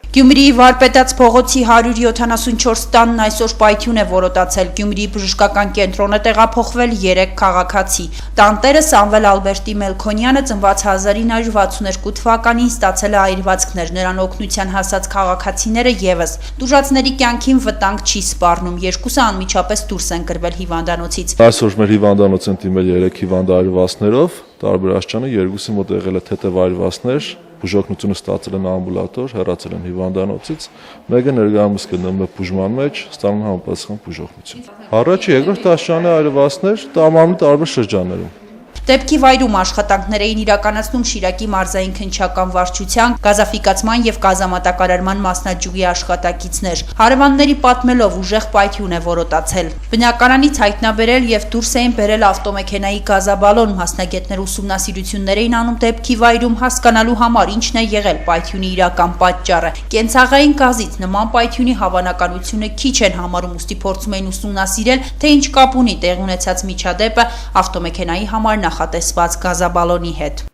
Գյումրիի Վարպետաց փողոցի 174 տանն այսօր պայթյուն է որոտացել, Գյումրիի բժշկական կենտրոն է տեղափոխվել 3 քաղաքացի։ Տանտերը Սամվել Ալբերտի Մելքոնյանը ծնված 1962 թվականին ստացել է այրվածքներ, նրան օգնության հասած քաղաքացիները ևս։ Տուժածների կյանքին վտանգ չի սպառնում, երկուսը անմիջապես դուրս են գրվել հիվանդանոցից։ Այսօր մեր հիվանդանոց են դիմել 3 հիվանդ այրվածքներով, տարբեր աստիճանի, երկուսի մոտ եղել է թեթև այրվածքներ, բուժօգնությունը ստացել են ամբուլատոր, հեռացել են հիվանդանոցից, մեկը ներկայումս գտնվում է բուժման մեջ, ստանում համապատասխան բուժօգնություն։ Առաջ երկրորդ աստիճանի այրվածքներ տամամի տարբեր շրջաններում։ Դեպքի վայրում աշխատանքներ էին իրականացնում Շիրակի մարզային քննչական վարչության, գազաֆիկացման և գազամատակարարման մասնաճյուղի աշխատակիցներ։ Հարևանների պատմելով ուժեղ պայթյուն է որոտացել։ Բնակարանից հայտնաբերել և դուրս էին բերել ավտոմեքենայի գազաբալոն, մասնագետներ ուսումնասիրություններ էին անում դեպքի վայրում հասկանալու համար ինչն է եղել պայթյունի իրական պատճառը։ Կենցաղային գազից նման պայթյունի հավանականությունը քիչ են համարում, ուստի փորձում էին ուսումնասիրել, թե ինչ կապ ունի տեղի ունեցած միջադեպը ավտոմեքենայի համար նախատեսված գազաբալոնի հետ։